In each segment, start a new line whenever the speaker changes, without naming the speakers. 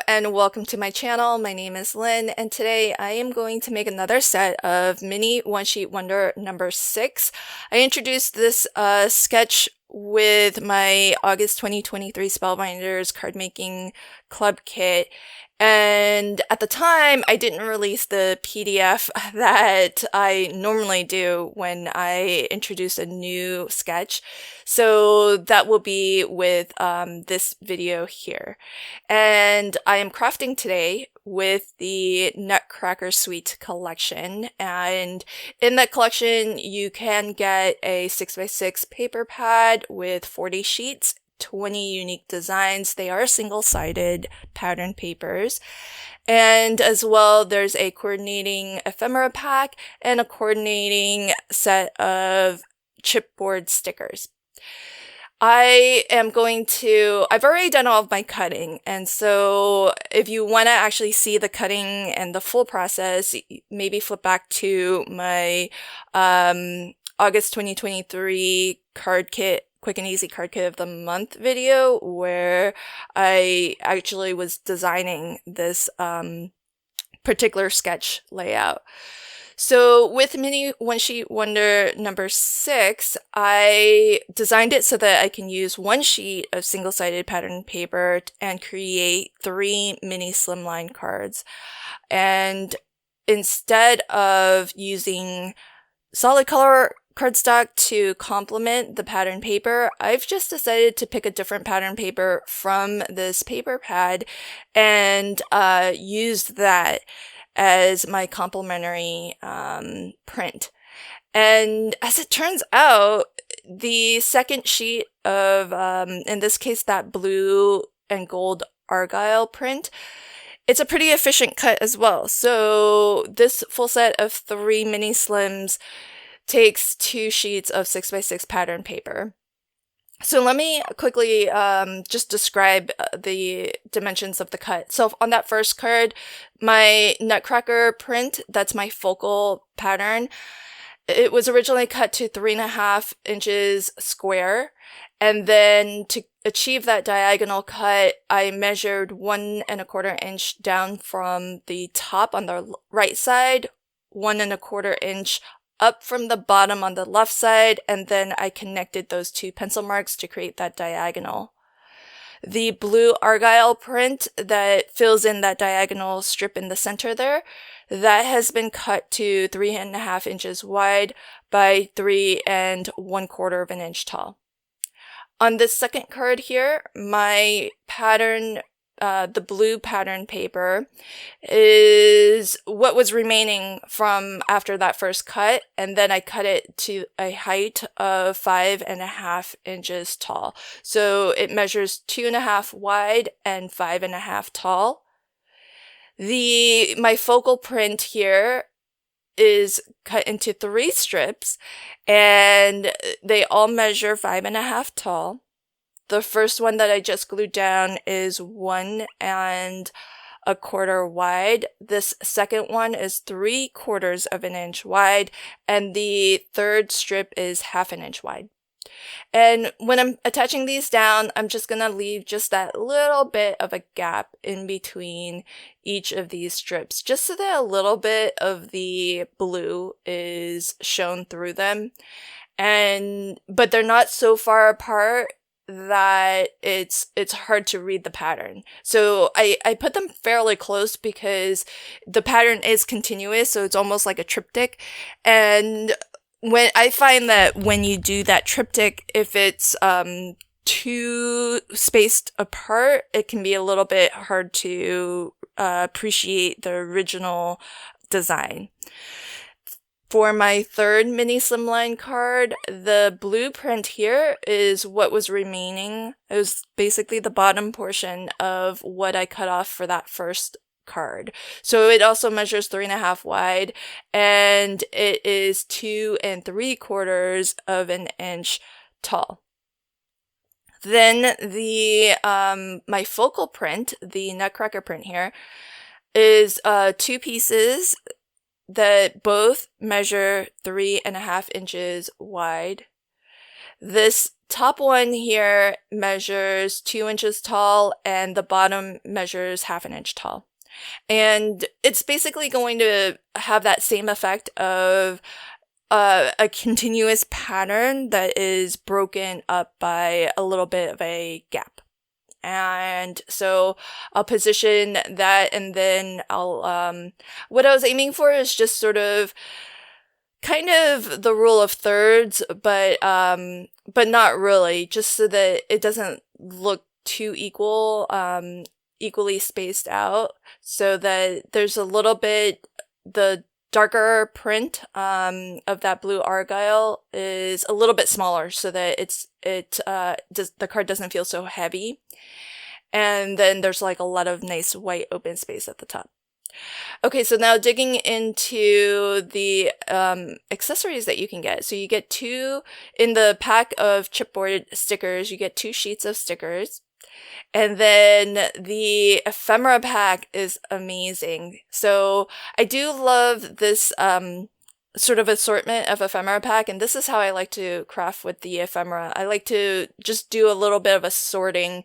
and welcome to my channel. My name is Lynn, and today I am going to make another set of mini One Sheet Wonder number 6. I introduced this sketch with my August 2023 Spellbinders card making club kit, and at the time I didn't release the PDF that I normally do when I introduce a new sketch, so that will be with this video here. And I am crafting today with the Nutcracker Suite collection, and in that collection you can get a 6x6 paper pad with 40 sheets, 20 unique designs. They are single-sided pattern papers. And as well, there's a coordinating ephemera pack and a coordinating set of chipboard stickers. I've already done all of my cutting, and so if you want to actually see the cutting and the full process, maybe flip back to my August 2023 card kit, quick and easy card kit of the month video, where I actually was designing this particular sketch layout. So with Mini One Sheet Wonder number 6, I designed it so that I can use one sheet of single-sided pattern paper and create 3 mini slimline cards. And instead of using solid color cardstock to complement the pattern paper, I've just decided to pick a different pattern paper from this paper pad and use that as my complementary print. And as it turns out, the second sheet of, in this case, that blue and gold argyle print, it's a pretty efficient cut as well. So this full set of 3 mini slims takes 2 sheets of 6x6 pattern paper. So let me quickly just describe the dimensions of the cut. So on that first card, my Nutcracker print, that's my focal pattern, it was originally cut to 3.5 inches square. And then to achieve that diagonal cut, I measured 1.25 inch down from the top on the right side, 1.25 inch up from the bottom on the left side, and then I connected those 2 pencil marks to create that diagonal. The blue argyle print that fills in that diagonal strip in the center there, that has been cut to 3.5 inches wide by 3.25 inch tall. On this second card here, my pattern, the blue pattern paper, is what was remaining from after that first cut, and then I cut it to a height of 5.5 inches tall. So it measures 2.5 wide and 5.5 tall. My focal print here is cut into 3 strips, and they all measure 5.5 tall. The first one that I just glued down is 1.25 wide. This second one is 3/4 inch wide, and the third strip is 1/2 inch wide. And when I'm attaching these down, I'm just gonna leave just that little bit of a gap in between each of these strips, just so that a little bit of the blue is shown through them. But they're not so far apart that it's hard to read the pattern. So I put them fairly close because the pattern is continuous, so it's almost like a triptych. And when I find that when you do that triptych, if it's too spaced apart, it can be a little bit hard to appreciate the original design. For my third mini slimline card, the blueprint here is what was remaining. It was basically the bottom portion of what I cut off for that first card. So it also measures 3.5 wide, and it is 2.75 inch tall. Then my focal print, the Nutcracker print here, is 2 pieces that both measure 3.5 inches wide. This top one here measures 2 inches tall and the bottom measures 1/2 inch tall. And it's basically going to have that same effect of a continuous pattern that is broken up by a little bit of a gap. And so I'll position that, and then what I was aiming for is just sort of kind of the rule of thirds, but not really, just so that it doesn't look too equally spaced out, so that there's a little bit, the darker print of that blue argyle is a little bit smaller, so that the card doesn't feel so heavy. And then there's like a lot of nice white open space at the top. Okay, so now digging into the accessories that you can get. So you get in the pack of chipboard stickers, you get 2 sheets of stickers. And then the ephemera pack is amazing. So I do love this sort of assortment of ephemera pack, and this is how I like to craft with the ephemera. I like to just do a little bit of a sorting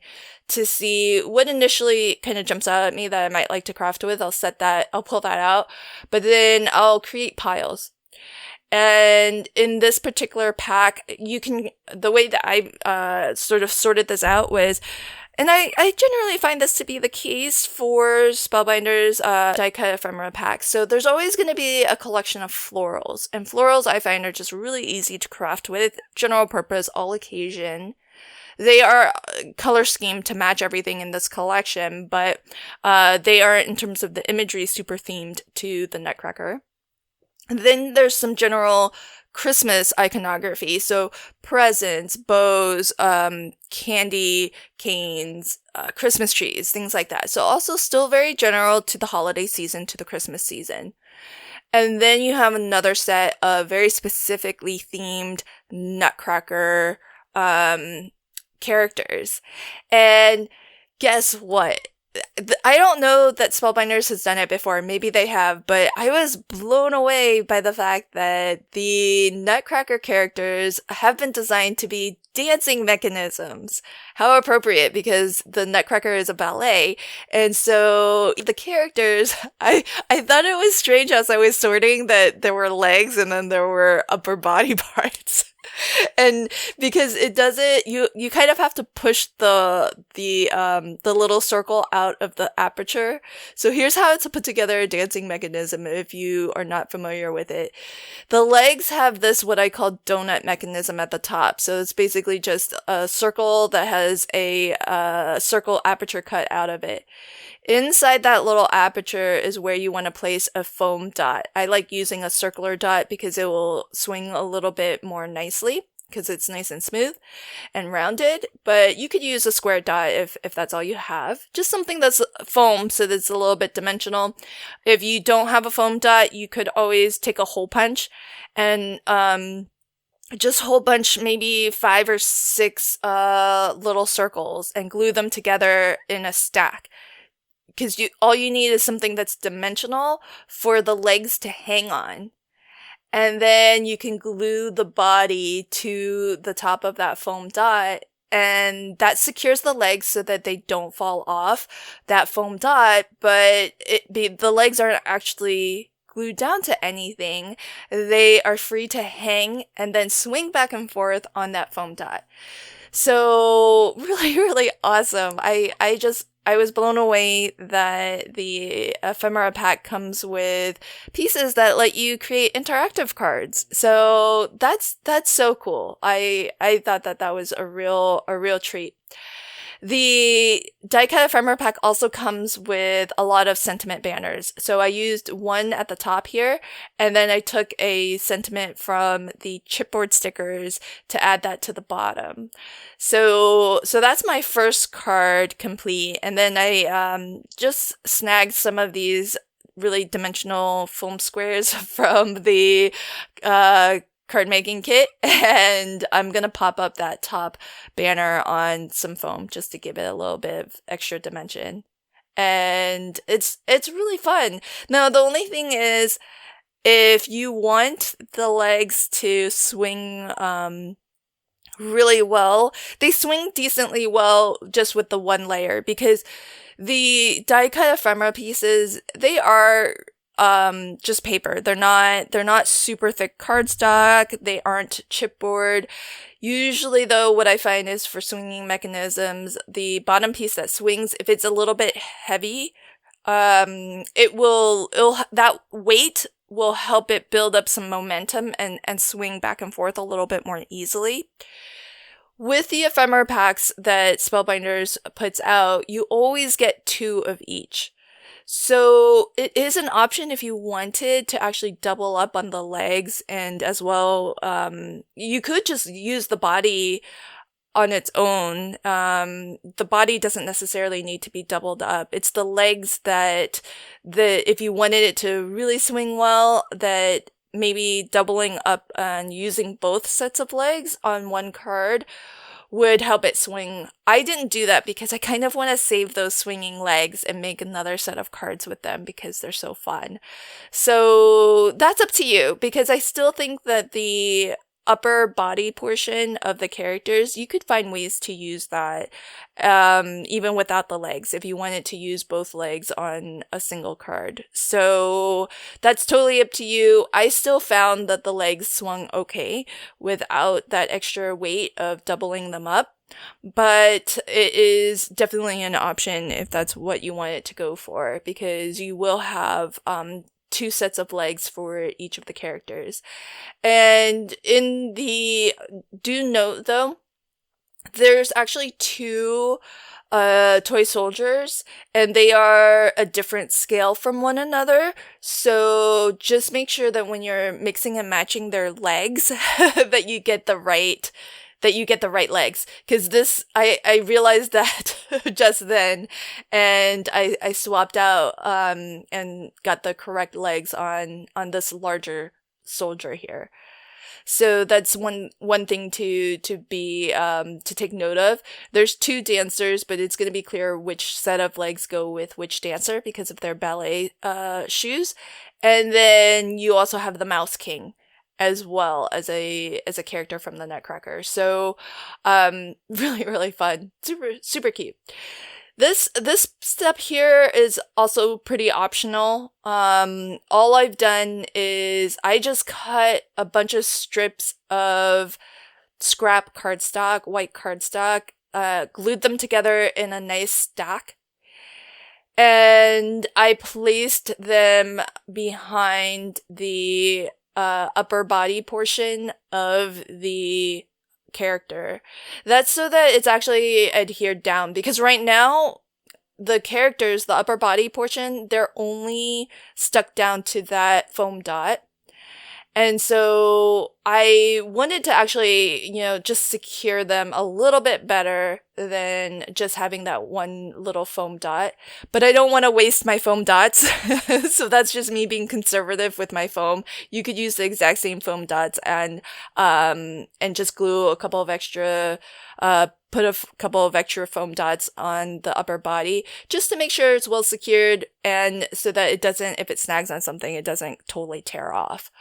to see what initially kind of jumps out at me that I might like to craft with. I'll pull that out, but then I'll create piles. And in this particular pack, the way that I sort of sorted this out was, and I generally find this to be the case for Spellbinders die-cut ephemera packs. So there's always going to be a collection of florals. And florals I find are just really easy to craft with, general purpose, all occasion. They are color schemed to match everything in this collection, but they are, in terms of the imagery, super themed to the Nutcracker. And then there's some general Christmas iconography, so presents, bows, candy canes, Christmas trees, things like that. So also still very general to the holiday season, to the Christmas season. And then you have another set of very specifically themed Nutcracker characters. And guess what? I don't know that Spellbinders has done it before. Maybe they have, but I was blown away by the fact that the Nutcracker characters have been designed to be dancing mechanisms. How appropriate, because the Nutcracker is a ballet. And so the characters, I thought it was strange as I was sorting that there were legs and then there were upper body parts. And because it doesn't, you kind of have to push the little circle out of the aperture. So here's how to put together a dancing mechanism if you are not familiar with it. The legs have this, what I call donut mechanism at the top. So it's basically just a circle that has a circle aperture cut out of it. Inside that little aperture is where you want to place a foam dot. I like using a circular dot because it will swing a little bit more nicely, because it's nice and smooth and rounded. But you could use a square dot if that's all you have. Just something that's foam, so that it's a little bit dimensional. If you don't have a foam dot, you could always take a hole punch and just hole punch maybe 5 or 6 little circles and glue them together in a stack. Because all you need is something that's dimensional for the legs to hang on. And then you can glue the body to the top of that foam dot, and that secures the legs so that they don't fall off that foam dot, but the legs aren't actually glued down to anything. They are free to hang and then swing back and forth on that foam dot. So really, really awesome. I was blown away that the ephemera pack comes with pieces that let you create interactive cards. So that's so cool. I thought that was a real treat. The die-cut ephemera pack also comes with a lot of sentiment banners. So I used one at the top here, and then I took a sentiment from the chipboard stickers to add that to the bottom. So that's my first card complete, and then I just snagged some of these really dimensional foam squares from the card making kit, and I'm gonna pop up that top banner on some foam just to give it a little bit of extra dimension. And it's really fun. Now the only thing is, if you want the legs to swing really well. They swing decently well just with the one layer, because the die cut ephemera pieces, they are just paper. They're not super thick cardstock. They aren't chipboard. Usually though, what I find is for swinging mechanisms, the bottom piece that swings, if it's a little bit heavy, that weight will help it build up some momentum and swing back and forth a little bit more easily. With the ephemera packs that Spellbinders puts out, you always get 2 of each. So it is an option if you wanted to actually double up on the legs, and as well, you could just use the body on its own. The body doesn't necessarily need to be doubled up. It's the legs that if you wanted it to really swing well, that maybe doubling up and using both sets of legs on one card would help it swing. I didn't do that because I kind of want to save those swinging legs and make another set of cards with them because they're so fun. So that's up to you, because I still think that the upper body portion of the characters, you could find ways to use that even without the legs, if you wanted to use both legs on a single card. So that's totally up to you. I still found that the legs swung okay without that extra weight of doubling them up, but it is definitely an option if that's what you want it to go for, because you will have 2 sets of legs for each of the characters. And do note though, there's actually 2 toy soldiers, and they are a different scale from one another. So just make sure that when you're mixing and matching their legs, that you get the right legs, because this I realized that just then, and I swapped out and got the correct legs on this larger soldier here. So that's one thing to be to take note of. There's 2 dancers, but it's going to be clear which set of legs go with which dancer because of their ballet shoes. And then you also have the Mouse King as well as a character from the Nutcracker. So really, really fun. Super, super cute. This step here is also pretty optional. All I've done is I just cut a bunch of strips of scrap cardstock, white cardstock, glued them together in a nice stack, and I placed them behind the upper body portion of the character. That's so that it's actually adhered down, because right now the characters, the upper body portion, they're only stuck down to that foam dot. And so I wanted to actually, just secure them a little bit better than just having that one little foam dot. But I don't want to waste my foam dots. So that's just me being conservative with my foam. You could use the exact same foam dots and just glue a couple of extra, put a couple of extra foam dots on the upper body just to make sure it's well secured, and so that it doesn't, if it snags on something, it doesn't totally tear off.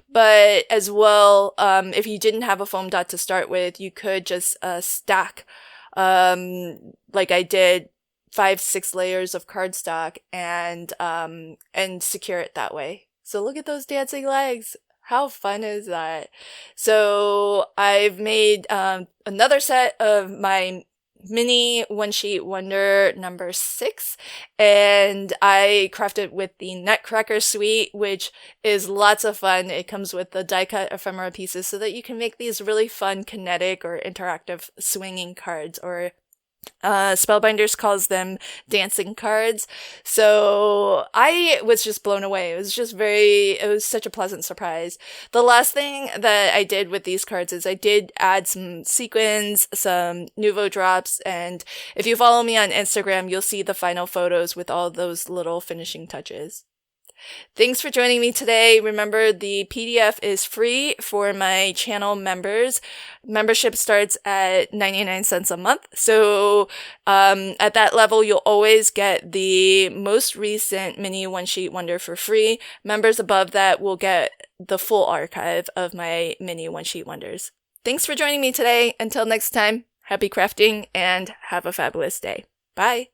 But as well, if you didn't have a foam dot to start with, you could just stack, like I did, 5-6 layers of cardstock and secure it that way. So look at those dancing legs. How fun is that? So I've made another set of my mini one-sheet wonder number 6, and I crafted with the Nutcracker suite, which is lots of fun. It comes with the die-cut ephemera pieces so that you can make these really fun kinetic or interactive swinging cards, or Spellbinders calls them dancing cards. So I was just blown away. It was such a pleasant surprise. The last thing that I did with these cards is I did add some sequins, some Nuvo drops, and if you follow me on Instagram, you'll see the final photos with all those little finishing touches. Thanks for joining me today. Remember, the PDF is free for my channel members. Membership starts at 99 cents a month. So at that level, you'll always get the most recent mini one-sheet wonder for free. Members above that will get the full archive of my mini one-sheet wonders. Thanks for joining me today. Until next time, happy crafting and have a fabulous day. Bye!